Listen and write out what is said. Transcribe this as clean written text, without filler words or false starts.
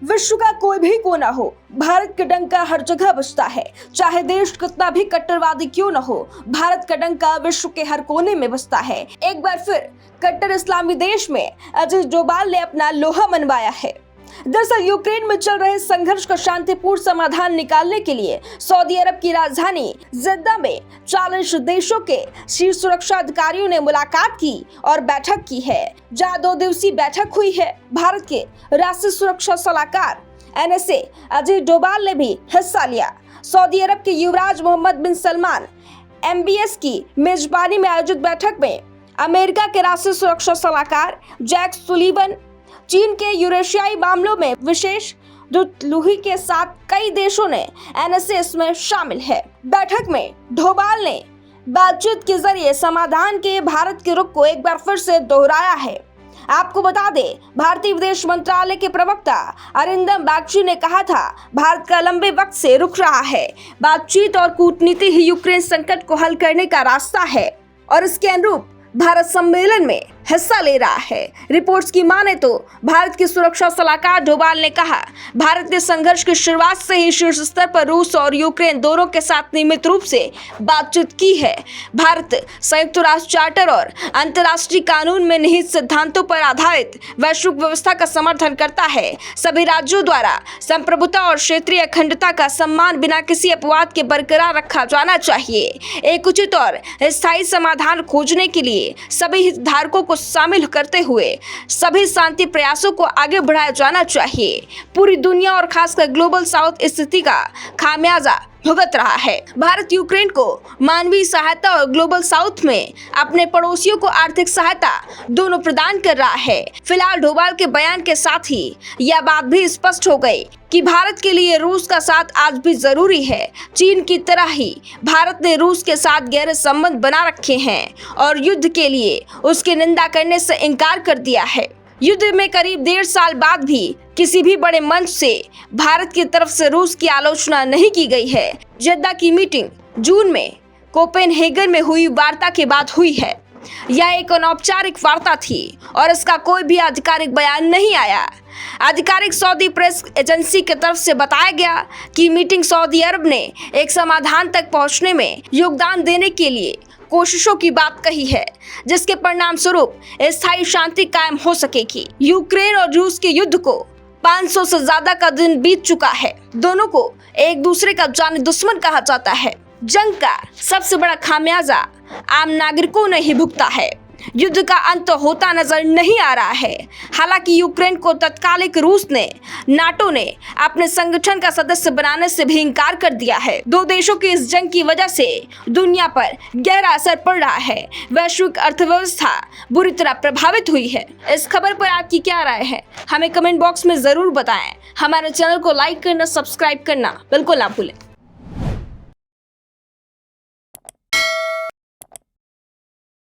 विश्व का कोई भी कोना हो, भारत का डंका हर जगह बजता है। चाहे देश कितना भी कट्टरवादी क्यों न हो, भारत का डंका विश्व के हर कोने में बजता है। एक बार फिर कट्टर इस्लामी देश में अजीज डोभाल ने अपना लोहा मनवाया है। दरअसल यूक्रेन में चल रहे संघर्ष का शांतिपूर्ण समाधान निकालने के लिए सऊदी अरब की राजधानी जिद्दा में 40 देशों के शीर्ष सुरक्षा अधिकारियों ने मुलाकात की और बैठक की है, जहां 2 दिवसीय बैठक हुई है। भारत के राष्ट्रीय सुरक्षा सलाहकार NSA अजीज डोभाल ने भी हिस्सा लिया। सऊदी अरब के युवराज मोहम्मद बिन सलमान MBS की मेजबानी में आयोजित बैठक में अमेरिका के राष्ट्रीय सुरक्षा सलाहकार जैक सुलिवन, चीन के यूरेशियाई मामलों में विशेष दूत लुही के साथ कई देशों ने NSA इसमें शामिल है। बैठक में डोभाल ने बातचीत के जरिए समाधान के भारत के रुख को एक बार फिर से दोहराया है। आपको बता दें, भारतीय विदेश मंत्रालय के प्रवक्ता अरिंदम बागची ने कहा था, भारत का लंबे वक्त से रुक रहा है। बातचीत और कूटनीति ही यूक्रेन संकट को हल करने का रास्ता है और इसके अनुरूप भारत सम्मेलन में हिस्सा ले रहा है। रिपोर्ट्स की माने तो भारत की सुरक्षा सलाहकार डोभाल ने कहा, भारत ने संघर्ष की शुरुआत से ही शीर्ष स्तर पर रूस और यूक्रेन दोनों के साथ नियमित रूप से बातचीत की है। भारत संयुक्त राष्ट्र चार्टर और अंतर्राष्ट्रीय कानून में निहित सिद्धांतों पर आधारित वैश्विक व्यवस्था का समर्थन करता है। सभी राज्यों द्वारा संप्रभुता और क्षेत्रीय अखंडता का सम्मान बिना किसी अपवाद के बरकरार रखा जाना चाहिए। एक उचित और स्थायी समाधान खोजने के लिए सभी हितधारकों को शामिल करते हुए सभी शांति प्रयासों को आगे बढ़ाया जाना चाहिए। पूरी दुनिया और खासकर ग्लोबल साउथ स्थिति का खामियाजा भुगत रहा है। भारत यूक्रेन को मानवीय सहायता और ग्लोबल साउथ में अपने पड़ोसियों को आर्थिक सहायता दोनों प्रदान कर रहा है। फिलहाल डोभाल के बयान के साथ ही यह बात भी स्पष्ट हो गई कि भारत के लिए रूस का साथ आज भी जरूरी है। चीन की तरह ही भारत ने रूस के साथ गहरे संबंध बना रखे हैं और युद्ध के लिए उसकी निंदा करने से इनकार कर दिया है। युद्ध में करीब 1.5 साल बाद भी किसी भी बड़े मंच से भारत की तरफ से रूस की आलोचना नहीं की गई है। जिद्दा की मीटिंग जून में कोपेनहेगन में हुई वार्ता के बाद हुई है। यह एक अनौपचारिक वार्ता थी और इसका कोई भी आधिकारिक बयान नहीं आया। आधिकारिक सऊदी प्रेस एजेंसी की तरफ से बताया गया कि मीटिंग सऊदी अरब ने एक समाधान तक पहुंचने में योगदान देने के लिए कोशिशों की बात कही है, जिसके परिणाम स्वरूप स्थायी शांति कायम हो सकेगी। यूक्रेन और रूस के युद्ध को 500 से ज्यादा का दिन बीत चुका है। दोनों को एक दूसरे का जानी दुश्मन कहा जाता है। जंग का सबसे बड़ा खामियाजा आम नागरिकों ने ही भुगता है। युद्ध का अंत होता नजर नहीं आ रहा है। हालांकि यूक्रेन को तत्कालिक रूस ने नाटो ने अपने संगठन का सदस्य बनाने से भी इनकार कर दिया है। 2 देशों की इस जंग की वजह से दुनिया पर गहरा असर पड़ रहा है। वैश्विक अर्थव्यवस्था बुरी तरह प्रभावित हुई है। इस खबर पर आपकी क्या राय है, हमें कमेंट बॉक्स में जरूर बताएं। हमारे चैनल को लाइक करना, सब्सक्राइब करना बिल्कुल ना भूलें।